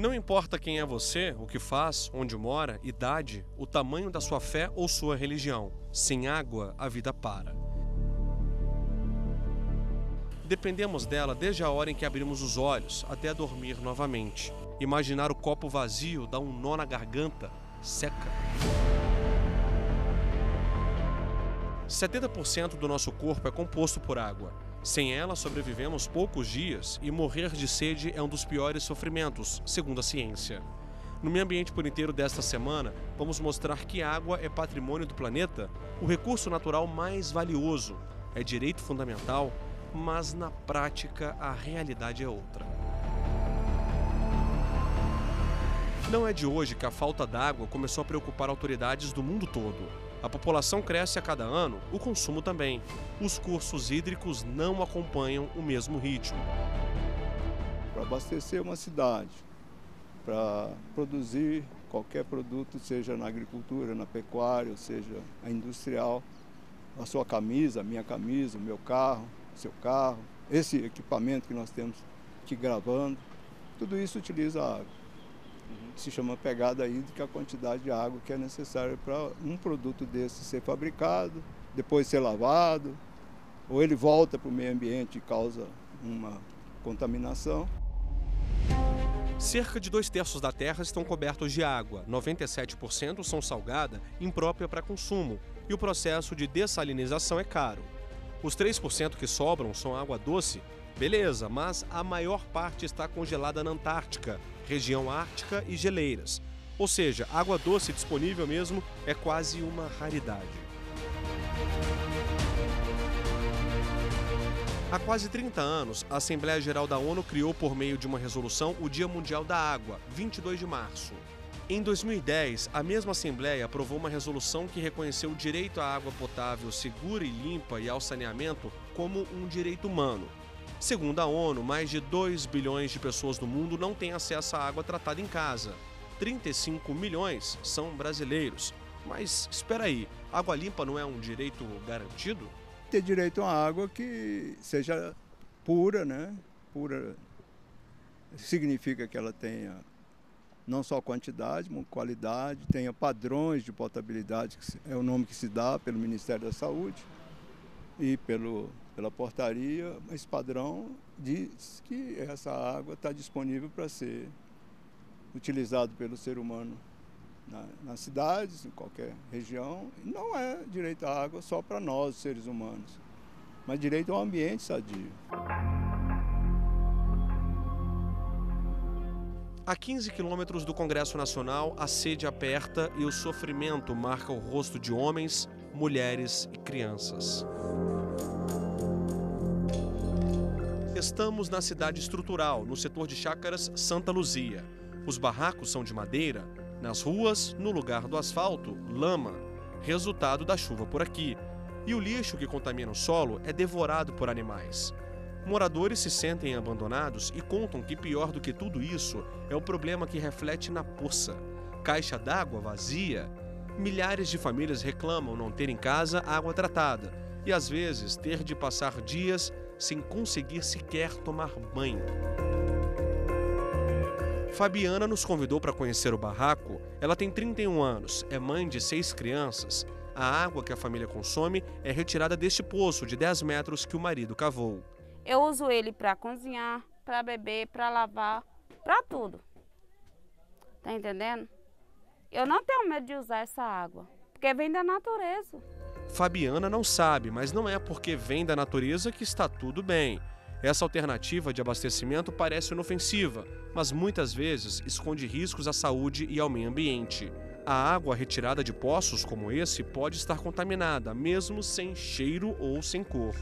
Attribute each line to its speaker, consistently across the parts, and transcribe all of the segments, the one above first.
Speaker 1: Não importa quem é você, o que faz, onde mora, idade, o tamanho da sua fé ou sua religião. Sem água, a vida para. Dependemos dela desde a hora em que abrimos os olhos até dormir novamente. Imaginar o copo vazio dá um nó na garganta, seca. 70% do nosso corpo é composto por água. Sem ela, sobrevivemos poucos dias e morrer de sede é um dos piores sofrimentos, segundo a ciência. No Meio Ambiente por Inteiro desta semana, vamos mostrar que a água é patrimônio do planeta, o recurso natural mais valioso, é direito fundamental, mas na prática a realidade é outra. Não é de hoje que a falta d'água começou a preocupar autoridades do mundo todo. A população cresce a cada ano, o consumo também. Os cursos hídricos não acompanham o mesmo ritmo.
Speaker 2: Para abastecer uma cidade, para produzir qualquer produto, seja na agricultura, na pecuária, ou seja, a industrial, a sua camisa, a minha camisa, o meu carro, o seu carro, esse equipamento que nós temos aqui gravando, tudo isso utiliza água. Se chama pegada hídrica, a quantidade de água que é necessária para um produto desse ser fabricado, depois ser lavado, ou ele volta para o meio ambiente e causa uma contaminação.
Speaker 1: Cerca de 2/3 da Terra estão cobertos de água, 97% são salgada, imprópria para consumo, e o processo de dessalinização é caro. Os 3% que sobram são água doce, beleza, mas a maior parte está congelada na Antártica, região ártica e geleiras. Ou seja, água doce disponível mesmo é quase uma raridade. Há quase 30 anos, a Assembleia Geral da ONU criou por meio de uma resolução o Dia Mundial da Água, 22 de março. Em 2010, a mesma Assembleia aprovou uma resolução que reconheceu o direito à água potável segura e limpa e ao saneamento como um direito humano. Segundo a ONU, mais de 2 bilhões de pessoas no mundo não têm acesso à água tratada em casa. 35 milhões são brasileiros. Mas espera aí, água limpa não é um direito garantido?
Speaker 2: Ter direito a uma água que seja pura, né? Pura significa que ela tenha não só quantidade, mas qualidade, tenha padrões de potabilidade, que é o nome que se dá pelo Ministério da Saúde e pela portaria. Esse padrão diz que essa água está disponível para ser utilizado pelo ser humano nas cidades, em qualquer região. E não é direito à água só para nós, seres humanos, mas direito ao ambiente sadio.
Speaker 1: A 15 quilômetros do Congresso Nacional, a sede aperta e o sofrimento marca o rosto de homens, mulheres e crianças. Estamos na cidade estrutural, no setor de chácaras Santa Luzia. Os barracos são de madeira, nas ruas, no lugar do asfalto, lama, resultado da chuva por aqui. E o lixo que contamina o solo é devorado por animais. Moradores se sentem abandonados e contam que pior do que tudo isso é o problema que reflete na poça. Caixa d'água vazia. Milhares de famílias reclamam não ter em casa água tratada e às vezes ter de passar dias sem conseguir sequer tomar banho. Fabiana nos convidou para conhecer o barraco. Ela tem 31 anos, é mãe de 6 crianças. A água que a família consome é retirada deste poço de 10 metros que o marido cavou.
Speaker 3: Eu uso ele para cozinhar, para beber, para lavar, para tudo. Tá entendendo? Eu não tenho medo de usar essa água, porque vem da natureza.
Speaker 1: Fabiana não sabe, mas não é porque vem da natureza que está tudo bem. Essa alternativa de abastecimento parece inofensiva, mas muitas vezes esconde riscos à saúde e ao meio ambiente. A água retirada de poços como esse pode estar contaminada, mesmo sem cheiro ou sem cor.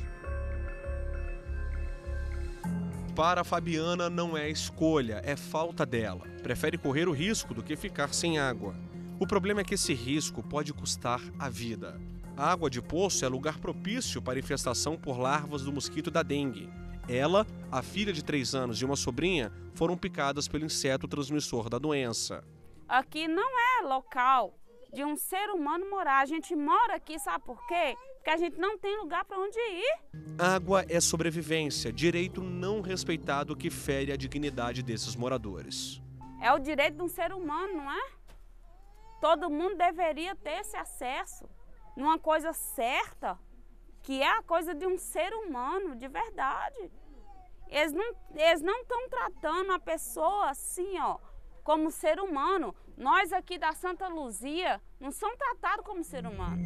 Speaker 1: Para a Fabiana não é escolha, é falta dela. Prefere correr o risco do que ficar sem água. O problema é que esse risco pode custar a vida. A água de poço é lugar propício para infestação por larvas do mosquito da dengue. Ela, a filha de 3 anos e uma sobrinha foram picadas pelo inseto transmissor da doença.
Speaker 3: Aqui não é local de um ser humano morar. A gente mora aqui, sabe por quê? Porque a gente não tem lugar para onde ir.
Speaker 1: Água é sobrevivência, direito não respeitado que fere a dignidade desses moradores.
Speaker 3: É o direito de um ser humano, não é? Todo mundo deveria ter esse acesso numa coisa certa, que é a coisa de um ser humano, de verdade. Eles não estão tratando a pessoa assim, ó, como ser humano. Nós aqui da Santa Luzia não somos tratados como ser humano.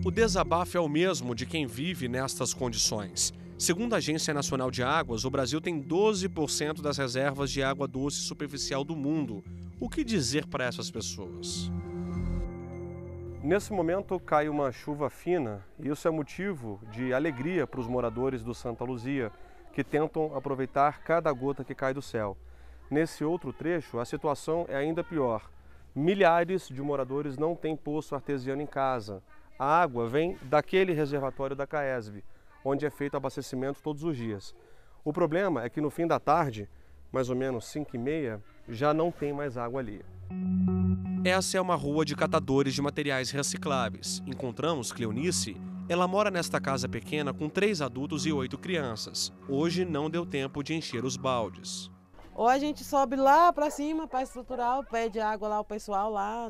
Speaker 1: O desabafo é o mesmo de quem vive nestas condições. Segundo a Agência Nacional de Águas, o Brasil tem 12% das reservas de água doce superficial do mundo. O que dizer para essas pessoas? Nesse momento cai uma chuva fina e isso é motivo de alegria para os moradores do Santa Luzia, que tentam aproveitar cada gota que cai do céu. Nesse outro trecho, a situação é ainda pior. Milhares de moradores não têm poço artesiano em casa. A água vem daquele reservatório da CAESB, onde é feito abastecimento todos os dias. O problema é que no fim da tarde, mais ou menos 5h30, já não tem mais água ali. Essa é uma rua de catadores de materiais recicláveis. Encontramos Cleonice. Ela mora nesta casa pequena com 3 adultos e 8 crianças. Hoje não deu tempo de encher os baldes.
Speaker 4: Ou a gente sobe lá para cima, para a estrutural, pede água lá ao pessoal lá,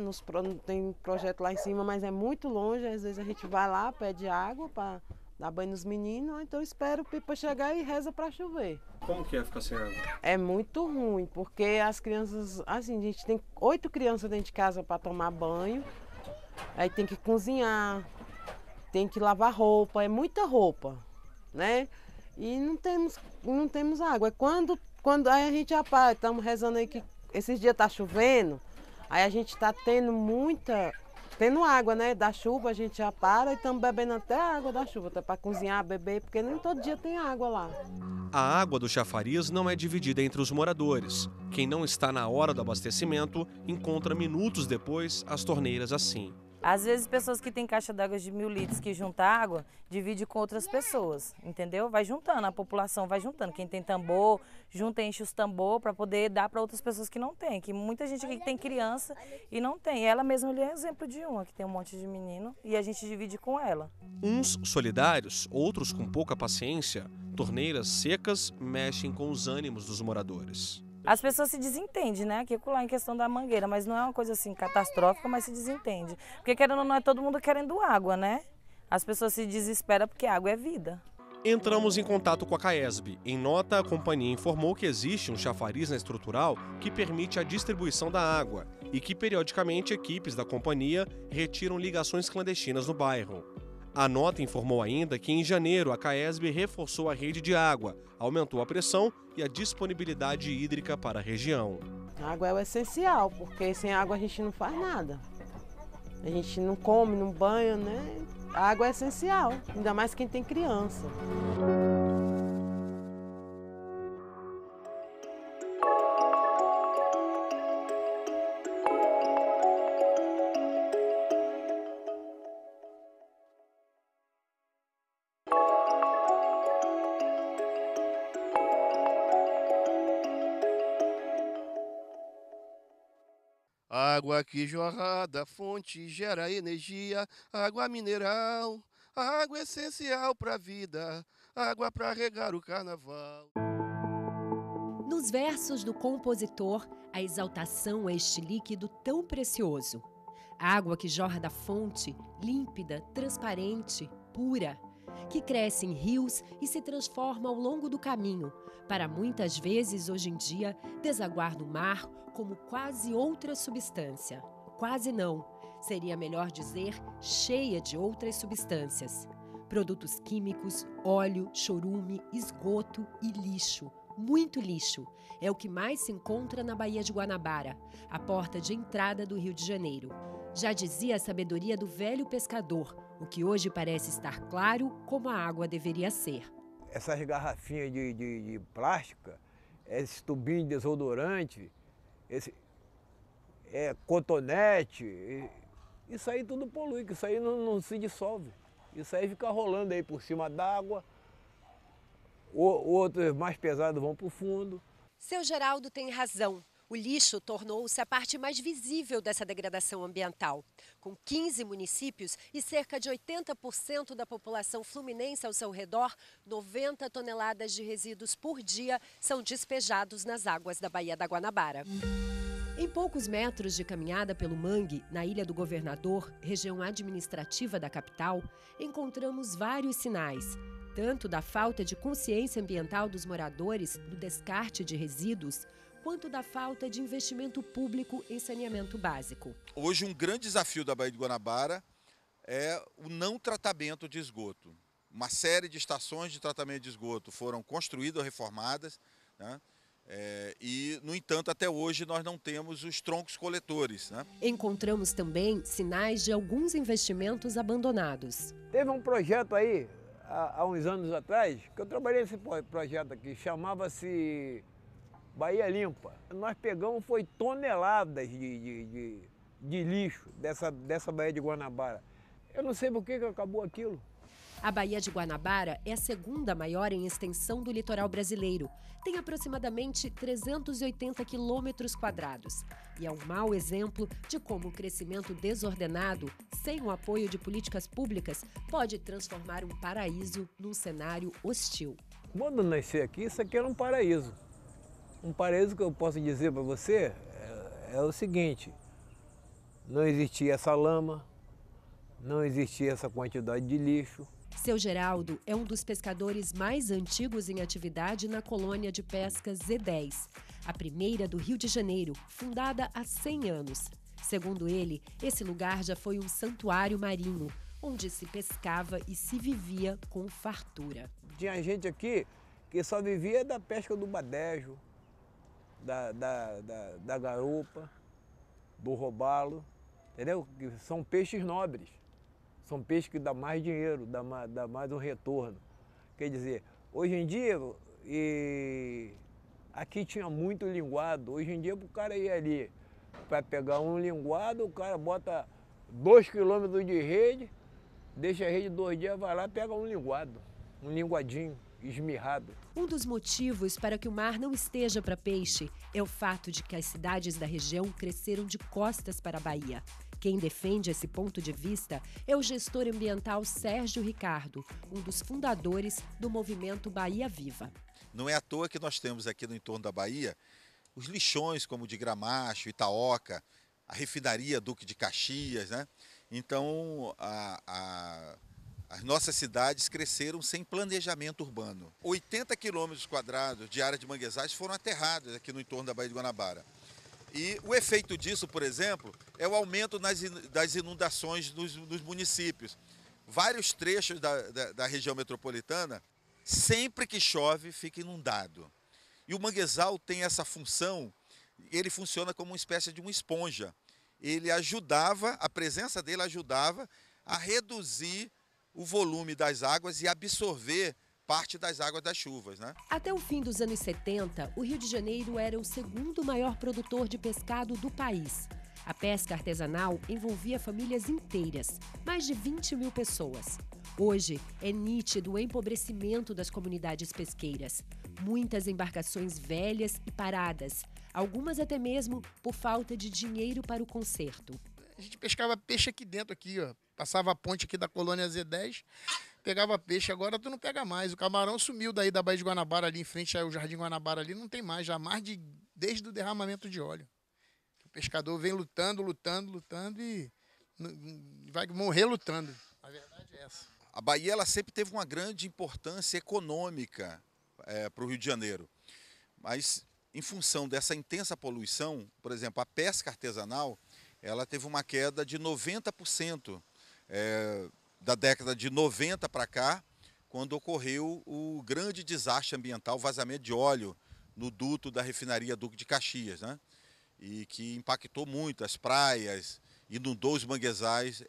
Speaker 4: tem projeto lá em cima, mas é muito longe, às vezes a gente vai lá, pede água para dar banho nos meninos, ou então espera o pipa chegar e reza para chover.
Speaker 1: Como que é ficar sem água?
Speaker 4: É muito ruim, porque as crianças, assim, a gente tem 8 crianças dentro de casa para tomar banho, aí tem que cozinhar, tem que lavar roupa, é muita roupa, né? E não temos água. É quando aí a gente apaga, estamos rezando aí que esses dias está chovendo, aí a gente está tendo água, né? Da chuva a gente já para e estamos bebendo até a água da chuva, até para cozinhar, beber, porque nem todo dia tem água lá.
Speaker 1: A água do chafariz não é dividida entre os moradores. Quem não está na hora do abastecimento encontra minutos depois as torneiras assim.
Speaker 5: Às vezes, pessoas que têm caixa d'água de 1000 litros que junta água, divide com outras pessoas, entendeu? Vai juntando, a população vai juntando. Quem tem tambor, junta, enche os tambor para poder dar para outras pessoas que não têm. Que muita gente aqui tem criança e não tem. Ela mesma ali é exemplo de uma, que tem um monte de menino e a gente divide com ela.
Speaker 1: Uns solidários, outros com pouca paciência, torneiras secas mexem com os ânimos dos moradores.
Speaker 5: As pessoas se desentendem, né? Aqui lá em questão da mangueira, mas não é uma coisa assim catastrófica, mas se desentende. Porque querendo ou não, é todo mundo querendo água, né? As pessoas se desesperam porque água é vida.
Speaker 1: Entramos em contato com a CAESB. Em nota, a companhia informou que existe um chafariz na estrutural que permite a distribuição da água e que periodicamente equipes da companhia retiram ligações clandestinas no bairro. A nota informou ainda que em janeiro a CAESB reforçou a rede de água, aumentou a pressão e a disponibilidade hídrica para a região.
Speaker 4: A água é o essencial, porque sem água a gente não faz nada. A gente não come, não banha, né? A água é essencial, ainda mais quem tem criança.
Speaker 6: Água que jorra da fonte gera energia, água mineral, água essencial para a vida, água para regar o carnaval.
Speaker 7: Nos versos do compositor, a exaltação a este líquido tão precioso. Água que jorra da fonte, límpida, transparente, pura, que cresce em rios e se transforma ao longo do caminho, para muitas vezes, hoje em dia, desaguar no mar como quase outra substância. Quase não, seria melhor dizer cheia de outras substâncias. Produtos químicos, óleo, chorume, esgoto e lixo. Muito lixo. É o que mais se encontra na Baía de Guanabara, a porta de entrada do Rio de Janeiro. Já dizia a sabedoria do velho pescador, o que hoje parece estar claro como a água deveria ser.
Speaker 8: Essas garrafinhas de plástica, esse tubinho de desodorante, esse cotonete, isso aí tudo polui, que isso aí não se dissolve. Isso aí fica rolando aí por cima d'água, outros mais pesados vão para o fundo.
Speaker 7: Seu Geraldo tem razão. O lixo tornou-se a parte mais visível dessa degradação ambiental. Com 15 municípios e cerca de 80% da população fluminense ao seu redor, 90 toneladas de resíduos por dia são despejados nas águas da Baía da Guanabara. Em poucos metros de caminhada pelo Mangue, na Ilha do Governador, região administrativa da capital, encontramos vários sinais, tanto da falta de consciência ambiental dos moradores do descarte de resíduos, quanto da falta de investimento público em saneamento básico.
Speaker 9: Hoje, um grande desafio da Baía de Guanabara é o não tratamento de esgoto. Uma série de estações de tratamento de esgoto foram construídas ou reformadas, né? E, no entanto, até hoje nós não temos os troncos coletores, né?
Speaker 7: Encontramos também sinais de alguns investimentos abandonados.
Speaker 8: Teve um projeto aí, há uns anos atrás, que eu trabalhei nesse projeto aqui, chamava-se Baía Limpa. Nós pegamos, foi toneladas de lixo dessa Baía de Guanabara. Eu não sei por que acabou aquilo.
Speaker 7: A Baía de Guanabara é a segunda maior em extensão do litoral brasileiro. Tem aproximadamente 380 quilômetros quadrados. E é um mau exemplo de como o crescimento desordenado, sem o apoio de políticas públicas, pode transformar um paraíso num cenário hostil.
Speaker 8: Quando eu nasci aqui, isso aqui era um paraíso. Um paraíso que eu posso dizer para você é o seguinte: não existia essa lama, não existia essa quantidade de lixo.
Speaker 7: Seu Geraldo é um dos pescadores mais antigos em atividade na colônia de pesca Z10, a primeira do Rio de Janeiro, fundada há 100 anos. Segundo ele, esse lugar já foi um santuário marinho, onde se pescava e se vivia com fartura.
Speaker 8: Tinha gente aqui que só vivia da pesca do badejo, da garupa, do robalo, entendeu? Que são peixes nobres. São peixes que dão mais dinheiro, dá mais um retorno. Quer dizer, hoje em dia, aqui tinha muito linguado. Hoje em dia, para o cara ir ali para pegar um linguado, o cara bota 2 quilômetros de rede, deixa a rede 2 dias, vai lá e pega um linguadinho esmirrado.
Speaker 7: Um dos motivos para que o mar não esteja para peixe é o fato de que as cidades da região cresceram de costas para a Bahia. Quem defende esse ponto de vista é o gestor ambiental Sérgio Ricardo, um dos fundadores do movimento Bahia Viva.
Speaker 9: Não é à toa que nós temos aqui no entorno da Bahia os lixões como de Gramacho, Itaoca, a refinaria Duque de Caxias, né? Então, as nossas cidades cresceram sem planejamento urbano. 80 quilômetros quadrados de área de manguezais foram aterrados aqui no entorno da Baía de Guanabara. E o efeito disso, por exemplo, é o aumento das inundações nos municípios. Vários trechos da região metropolitana, sempre que chove, fica inundado. E o manguezal tem essa função, ele funciona como uma espécie de uma esponja. A presença dele ajudava a reduzir o volume das águas e absorver parte das águas das chuvas, né?
Speaker 7: Até o fim dos anos 70, o Rio de Janeiro era o segundo maior produtor de pescado do país. A pesca artesanal envolvia famílias inteiras, mais de 20 mil pessoas. Hoje, é nítido o empobrecimento das comunidades pesqueiras. Muitas embarcações velhas e paradas, algumas até mesmo por falta de dinheiro para o conserto.
Speaker 10: A gente pescava peixe aqui dentro, ó. Passava a ponte aqui da colônia Z10, pegava peixe, agora tu não pega mais. O camarão sumiu daí da Baía de Guanabara, ali em frente ao Jardim Guanabara, ali não tem mais, já desde o derramamento de óleo. O pescador vem lutando e vai morrer lutando. A verdade é essa.
Speaker 9: A Bahia ela sempre teve uma grande importância econômica para o Rio de Janeiro, mas em função dessa intensa poluição, por exemplo, a pesca artesanal, ela teve uma queda de 90%. Da década de 90 para cá, quando ocorreu o grande desastre ambiental, vazamento de óleo no duto da refinaria Duque de Caxias, né? E que impactou muito as praias, inundou os manguezais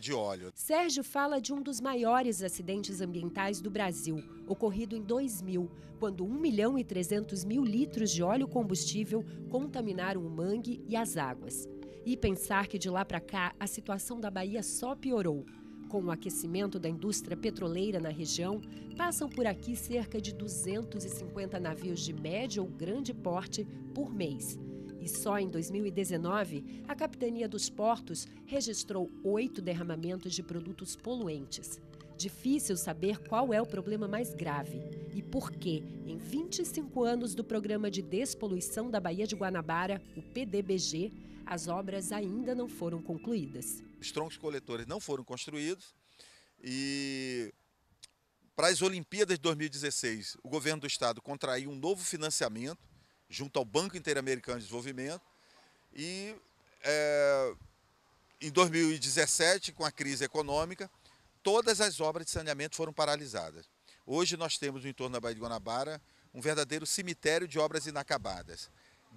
Speaker 9: de óleo.
Speaker 7: Sérgio fala de um dos maiores acidentes ambientais do Brasil, ocorrido em 2000, quando 1.300.000 litros de óleo combustível contaminaram o mangue e as águas. E pensar que de lá para cá a situação da Bahia só piorou. Com o aquecimento da indústria petroleira na região, passam por aqui cerca de 250 navios de médio ou grande porte por mês. E E só em 2019, a Capitania dos Portos registrou 8 derramamentos de produtos poluentes. Difícil saber qual é o problema mais grave e por que, em 25 anos do Programa de Despoluição da Baía de Guanabara, o PDBG, as obras ainda não foram concluídas.
Speaker 9: Os troncos coletores não foram construídos e, para as Olimpíadas de 2016, o governo do estado contraiu um novo financiamento junto ao Banco Interamericano de Desenvolvimento e, em 2017, com a crise econômica, todas as obras de saneamento foram paralisadas. Hoje nós temos no entorno da Baía de Guanabara um verdadeiro cemitério de obras inacabadas.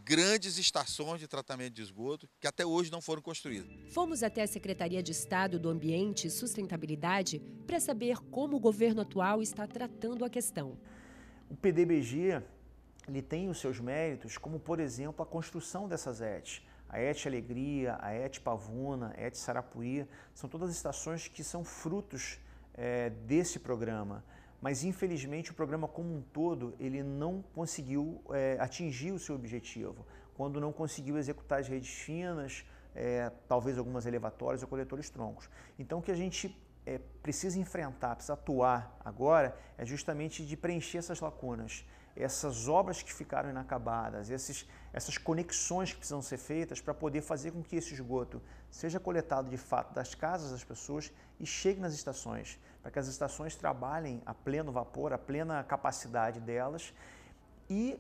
Speaker 9: Grandes estações de tratamento de esgoto que até hoje não foram construídas.
Speaker 7: Fomos até a Secretaria de Estado do Ambiente e Sustentabilidade para saber como o governo atual está tratando a questão.
Speaker 11: O PDBG ele tem os seus méritos, como por exemplo a construção dessas ETs. A ET Alegria, a ET Pavuna, a ET Sarapuí, são todas estações que são frutos desse programa. Mas infelizmente o programa como um todo ele não conseguiu atingir o seu objetivo, quando não conseguiu executar as redes finas, talvez algumas elevatórias ou coletores troncos. Então o que a gente precisa enfrentar, precisa atuar agora é justamente de preencher essas lacunas. Essas obras que ficaram inacabadas, essas conexões que precisam ser feitas para poder fazer com que esse esgoto seja coletado de fato das casas das pessoas e chegue nas estações, para que as estações trabalhem a pleno vapor, a plena capacidade delas e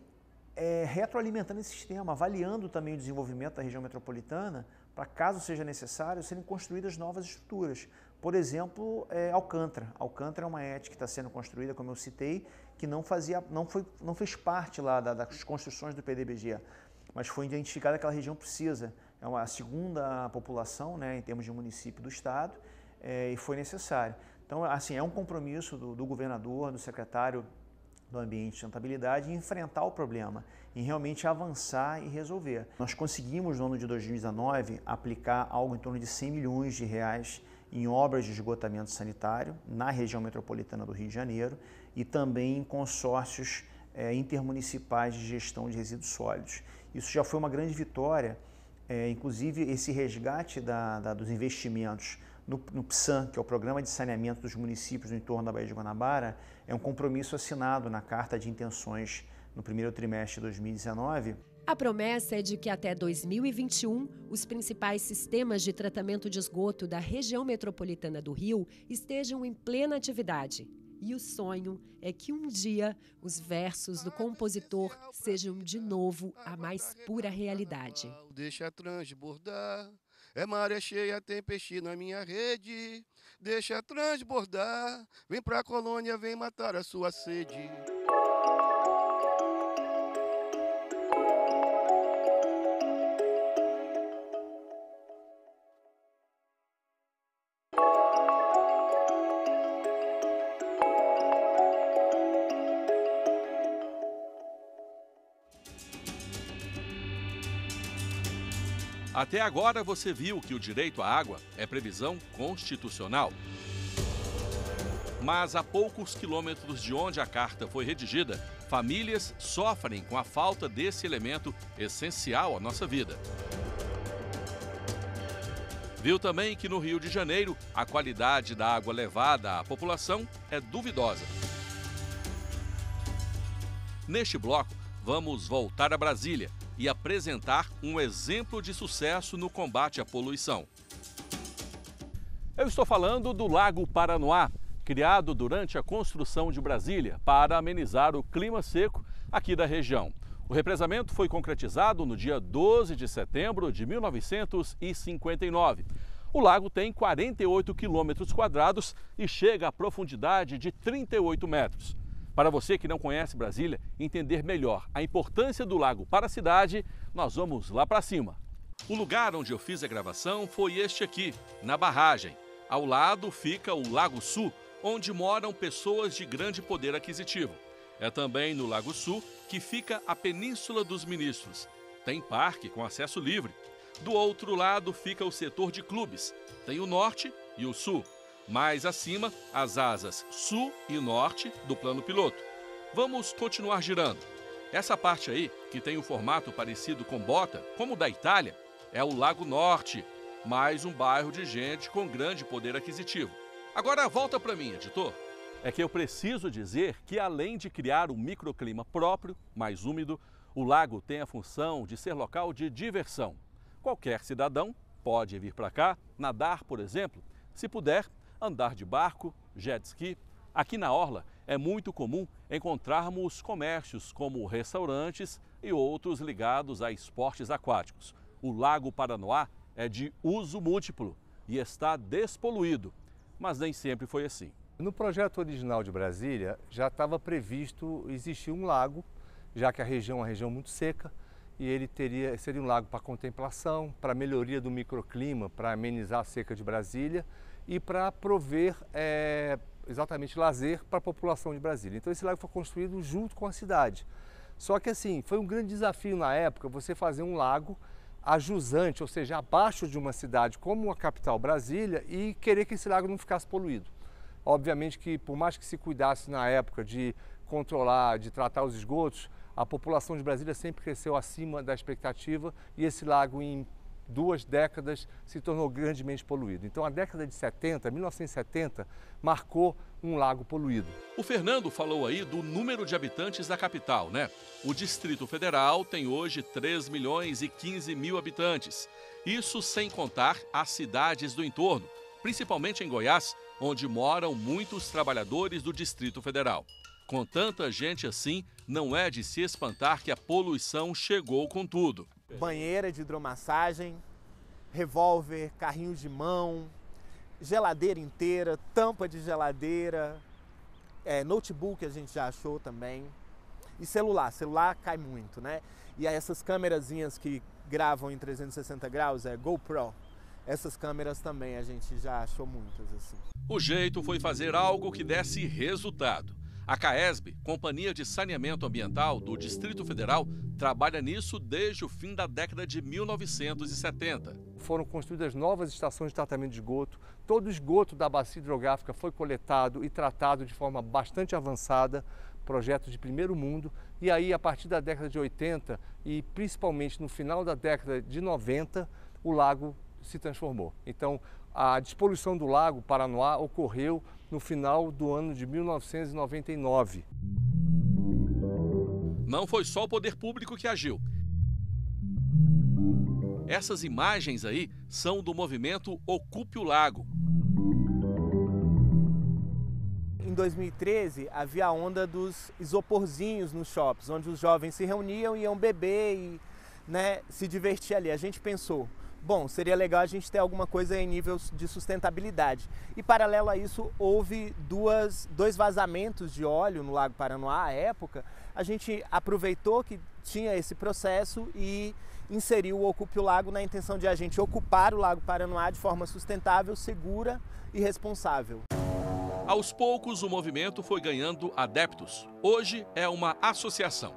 Speaker 11: retroalimentando esse sistema, avaliando também o desenvolvimento da região metropolitana para, caso seja necessário, serem construídas novas estruturas. Por exemplo, Alcântara. Alcântara é uma ET que está sendo construída, como eu citei, que não fez parte lá das construções do PDBG, mas foi identificada que aquela região precisa. É a segunda população, né, em termos de município do estado, e foi necessário. Então, assim, é um compromisso do governador, do secretário do Ambiente e Sustentabilidade em enfrentar o problema, em realmente avançar e resolver. Nós conseguimos, no ano de 2019, aplicar algo em torno de 100 milhões de reais em obras de esgotamento sanitário na região metropolitana do Rio de Janeiro e também em consórcios intermunicipais de gestão de resíduos sólidos. Isso já foi uma grande vitória, inclusive esse resgate dos investimentos no PSAN, que é o Programa de Saneamento dos Municípios no entorno da Baía de Guanabara, é um compromisso assinado na Carta de Intenções no primeiro trimestre de 2019.
Speaker 7: A promessa é de que até 2021, os principais sistemas de tratamento de esgoto da região metropolitana do Rio estejam em plena atividade. E o sonho é que um dia os versos do compositor sejam de novo a mais pura realidade.
Speaker 6: Deixa transbordar, maré cheia, tem peixe na minha rede. Deixa transbordar, vem pra colônia, vem matar a sua sede.
Speaker 12: Até agora você viu que o direito à água é previsão constitucional. Mas a poucos quilômetros de onde a carta foi redigida, famílias sofrem com a falta desse elemento essencial à nossa vida. Viu também que no Rio de Janeiro a qualidade da água levada à população é duvidosa. Neste bloco, vamos voltar a Brasília e apresentar um exemplo de sucesso no combate à poluição. Eu estou falando do Lago Paranoá, criado durante a construção de Brasília para amenizar o clima seco aqui da região. O represamento foi concretizado no dia 12 de setembro de 1959. O lago tem 48 quilômetros quadrados e chega à profundidade de 38 metros. Para você que não conhece Brasília, entender melhor a importância do lago para a cidade, nós vamos lá para cima. O lugar onde eu fiz a gravação foi este aqui, na barragem. Ao lado fica o Lago Sul, onde moram pessoas de grande poder aquisitivo. É também no Lago Sul que fica a Península dos Ministros. Tem parque com acesso livre. Do outro lado fica o setor de clubes. Tem o norte e o sul. Mais acima, as asas sul e norte do plano piloto. Vamos continuar girando. Essa parte aí, que tem um formato parecido com bota, como o da Itália, é o Lago Norte, mais um bairro de gente com grande poder aquisitivo. Agora volta para mim, editor. É que eu preciso dizer que além de criar um microclima próprio, mais úmido, o lago tem a função de ser local de diversão. Qualquer cidadão pode vir para cá, nadar, por exemplo, se puder, andar de barco, jet ski. Aqui na orla é muito comum encontrarmos comércios como restaurantes e outros ligados a esportes aquáticos. O Lago Paranoá é de uso múltiplo e está despoluído, mas nem sempre foi assim.
Speaker 13: No projeto original de Brasília já estava previsto existir um lago, já que a região é uma região muito seca, e ele seria um lago para contemplação, para melhoria do microclima, para amenizar a seca de Brasília e para prover exatamente lazer para a população de Brasília. Então esse lago foi construído junto com a cidade. Só que assim, foi um grande desafio na época você fazer um lago ajusante, ou seja, abaixo de uma cidade como a capital Brasília e querer que esse lago não ficasse poluído. Obviamente que por mais que se cuidasse na época de controlar, de tratar os esgotos, a população de Brasília sempre cresceu acima da expectativa e esse lago em 2 décadas se tornou grandemente poluído. Então a década de 70, 1970, marcou um lago poluído.
Speaker 12: O Fernando falou aí do número de habitantes da capital, né? O Distrito Federal tem hoje 3 milhões e 15 mil habitantes. Isso sem contar as cidades do entorno, principalmente em Goiás, onde moram muitos trabalhadores do Distrito Federal. Com tanta gente assim, não é de se espantar que a poluição chegou com tudo.
Speaker 14: Banheira de hidromassagem, revólver, carrinhos de mão, geladeira inteira, tampa de geladeira, notebook a gente já achou também. E celular cai muito, né? E aí essas câmerazinhas que gravam em 360 graus, GoPro, essas câmeras também a gente já achou muitas assim.
Speaker 12: O jeito foi fazer algo que desse resultado. A CAESB, Companhia de Saneamento Ambiental do Distrito Federal, trabalha nisso desde o fim da década de 1970.
Speaker 13: Foram construídas novas estações de tratamento de esgoto, todo o esgoto da bacia hidrográfica foi coletado e tratado de forma bastante avançada, projeto de primeiro mundo, e aí a partir da década de 80 e principalmente no final da década de 90, o lago se transformou. Então, a despoluição do Lago Paranoá ocorreu no final do ano de 1999.
Speaker 12: Não foi só o poder público que agiu. Essas imagens aí são do movimento Ocupe o Lago.
Speaker 14: Em 2013, havia a onda dos isoporzinhos nos shoppings, onde os jovens se reuniam, iam beber e se divertir ali. A gente pensou, bom, seria legal a gente ter alguma coisa em nível de sustentabilidade. E paralelo a isso, houve dois vazamentos de óleo no Lago Paranoá à época. A gente aproveitou que tinha esse processo e inseriu o Ocupe o Lago na intenção de a gente ocupar o Lago Paranoá de forma sustentável, segura e responsável.
Speaker 12: Aos poucos, o movimento foi ganhando adeptos. Hoje é uma associação.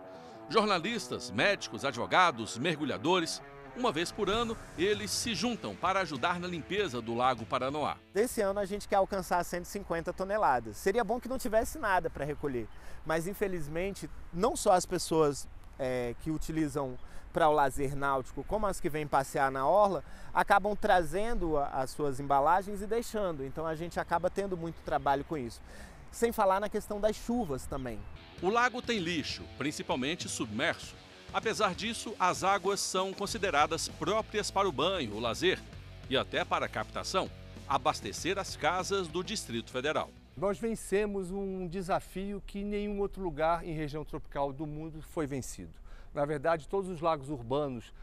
Speaker 12: Jornalistas, médicos, advogados, mergulhadores. Uma vez por ano, eles se juntam para ajudar na limpeza do Lago Paranoá.
Speaker 14: Esse ano a gente quer alcançar 150 toneladas. Seria bom que não tivesse nada para recolher, mas infelizmente não só as pessoas que utilizam para o lazer náutico, como as que vêm passear na orla, acabam trazendo as suas embalagens e deixando. Então a gente acaba tendo muito trabalho com isso. Sem falar na questão das chuvas também.
Speaker 12: O lago tem lixo, principalmente submerso. Apesar disso, as águas são consideradas próprias para o banho, o lazer e até para a captação, abastecer as casas do Distrito Federal.
Speaker 13: Nós vencemos um desafio que nenhum outro lugar em região tropical do mundo foi vencido. Na verdade, todos os lagos urbanos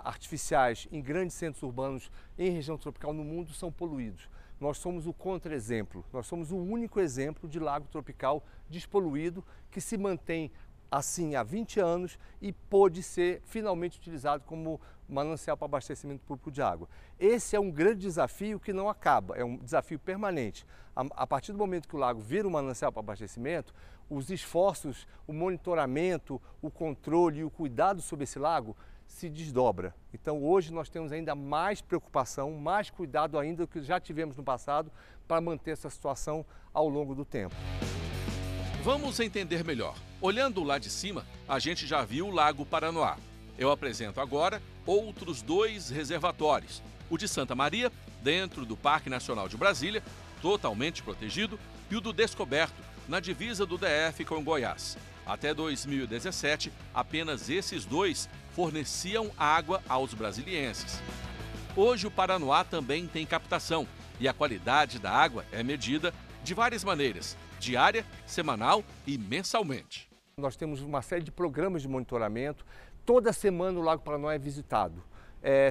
Speaker 13: artificiais em grandes centros urbanos em região tropical no mundo são poluídos. Nós somos o contra-exemplo, nós somos o único exemplo de lago tropical despoluído que se mantém assim há 20 anos e pôde ser finalmente utilizado como manancial para abastecimento público de água. Esse é um grande desafio que não acaba, é um desafio permanente. A partir do momento que o lago vira um manancial para abastecimento, os esforços, o monitoramento, o controle e o cuidado sobre esse lago se desdobra. Então hoje nós temos ainda mais preocupação, mais cuidado ainda do que já tivemos no passado para manter essa situação ao longo do tempo.
Speaker 12: Vamos entender melhor. Olhando lá de cima, a gente já viu o Lago Paranoá. Eu apresento agora outros 2 reservatórios. O de Santa Maria, dentro do Parque Nacional de Brasília, totalmente protegido, e o do Descoberto, na divisa do DF com Goiás. Até 2017, apenas esses 2 forneciam água aos brasilienses. Hoje o Paranoá também tem captação e a qualidade da água é medida de várias maneiras, diária, semanal e mensalmente.
Speaker 13: Nós temos uma série de programas de monitoramento. Toda semana o Lago Paranoá é visitado.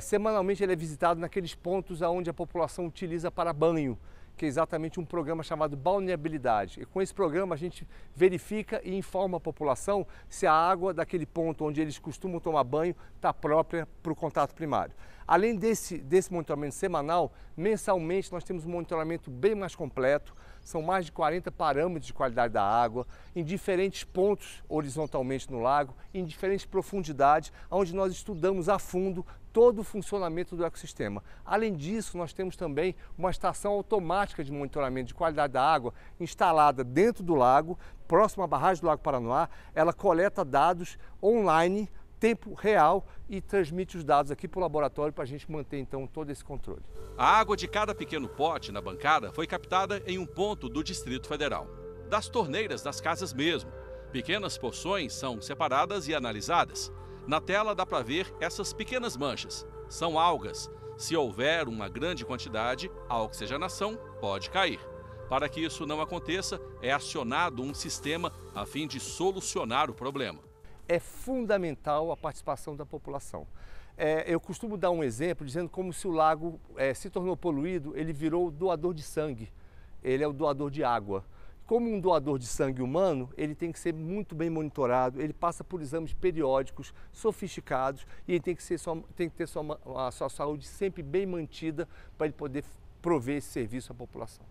Speaker 13: Semanalmente ele é visitado naqueles pontos onde a população utiliza para banho, que é exatamente um programa chamado balneabilidade. E com esse programa a gente verifica e informa a população se a água daquele ponto onde eles costumam tomar banho está própria para o contato primário. Além desse monitoramento semanal, mensalmente nós temos um monitoramento bem mais completo. São mais de 40 parâmetros de qualidade da água, em diferentes pontos horizontalmente no lago, em diferentes profundidades, onde nós estudamos a fundo todo o funcionamento do ecossistema. Além disso, nós temos também uma estação automática de monitoramento de qualidade da água instalada dentro do lago, próximo à barragem do Lago Paranoá. Ela coleta dados online, tempo real, e transmite os dados aqui para o laboratório para a gente manter então todo esse controle.
Speaker 12: A água de cada pequeno pote na bancada foi captada em um ponto do Distrito Federal, das torneiras das casas mesmo. Pequenas porções são separadas e analisadas. Na tela dá para ver essas pequenas manchas. São algas. Se houver uma grande quantidade, a oxigenação pode cair. Para que isso não aconteça, é acionado um sistema a fim de solucionar o problema.
Speaker 13: É fundamental a participação da população. Eu costumo dar um exemplo dizendo como se o lago se tornou poluído, ele virou doador de sangue, ele é o doador de água. Como um doador de sangue humano, ele tem que ser muito bem monitorado, ele passa por exames periódicos, sofisticados, e ele tem que ter a sua saúde sempre bem mantida para ele poder prover esse serviço à população.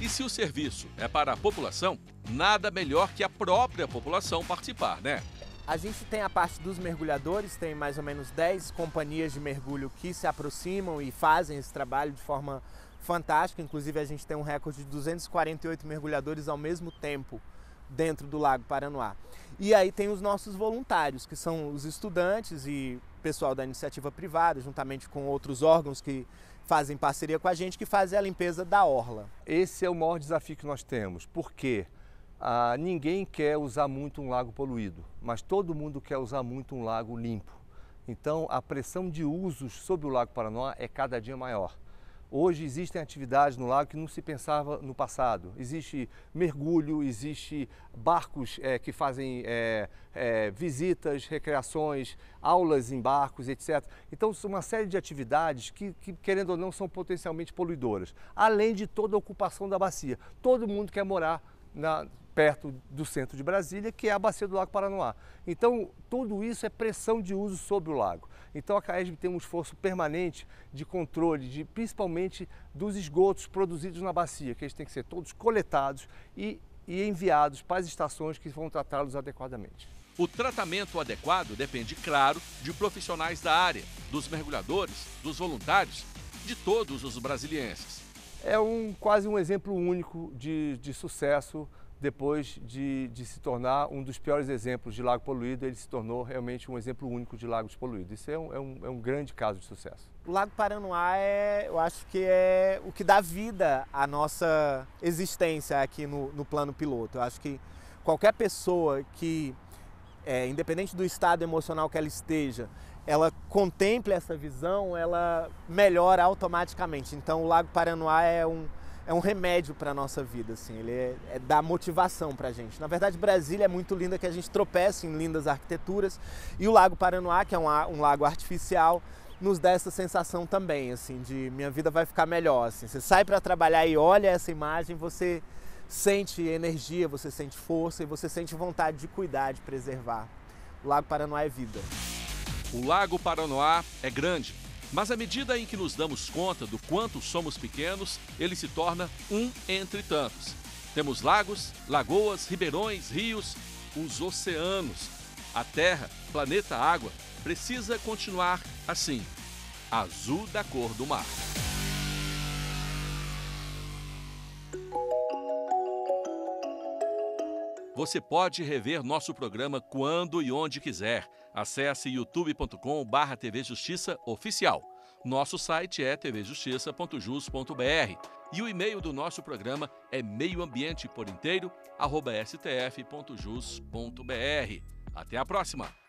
Speaker 12: E se o serviço é para a população, nada melhor que a própria população participar, né?
Speaker 14: A gente tem a parte dos mergulhadores, tem mais ou menos 10 companhias de mergulho que se aproximam e fazem esse trabalho de forma fantástica. Inclusive a gente tem um recorde de 248 mergulhadores ao mesmo tempo dentro do Lago Paranoá. E aí tem os nossos voluntários, que são os estudantes e pessoal da iniciativa privada, juntamente com outros órgãos que fazem parceria com a gente, que fazem a limpeza da orla.
Speaker 13: Esse é o maior desafio que nós temos, porque ninguém quer usar muito um lago poluído, mas todo mundo quer usar muito um lago limpo. Então a pressão de usos sobre o Lago Paranoá é cada dia maior. Hoje existem atividades no lago que não se pensava no passado. Existe mergulho, existe barcos que fazem visitas, recreações, aulas em barcos, etc. Então, são uma série de atividades que, querendo ou não, são potencialmente poluidoras. Além de toda a ocupação da bacia. Todo mundo quer morar perto do centro de Brasília, que é a bacia do Lago Paranoá. Então, tudo isso é pressão de uso sobre o lago. Então, a CAESB tem um esforço permanente de controle, principalmente dos esgotos produzidos na bacia, que eles têm que ser todos coletados e enviados para as estações que vão tratá-los adequadamente.
Speaker 12: O tratamento adequado depende, claro, de profissionais da área, dos mergulhadores, dos voluntários, de todos os brasilienses.
Speaker 13: É quase um exemplo único de sucesso. Depois de se tornar um dos piores exemplos de lago poluído, ele se tornou realmente um exemplo único de lagos poluídos. Isso é um grande caso de sucesso.
Speaker 14: O Lago Paranoá eu acho que é o que dá vida à nossa existência aqui no plano piloto. Eu acho que qualquer pessoa que, independente do estado emocional que ela esteja, ela contemple essa visão, ela melhora automaticamente. Então o Lago Paranoá é um remédio para a nossa vida, assim. Ele dá motivação para a gente. Na verdade, Brasília é muito linda, que a gente tropeça em lindas arquiteturas, e o Lago Paranoá, que é um lago artificial, nos dá essa sensação também, assim, de minha vida vai ficar melhor, assim. Você sai para trabalhar e olha essa imagem, você sente energia, você sente força e você sente vontade de cuidar, de preservar. O Lago Paranoá é vida.
Speaker 12: O Lago Paranoá é grande, mas à medida em que nos damos conta do quanto somos pequenos, ele se torna um entre tantos. Temos lagos, lagoas, ribeirões, rios, os oceanos. A Terra, planeta Água, precisa continuar assim, azul da cor do mar. Você pode rever nosso programa quando e onde quiser. Acesse youtube.com/TV Justiça Oficial. Nosso site é tvjustiça.jus.br e o e-mail do nosso programa é meioambienteporinteiro@stf.jus.br. Até a próxima!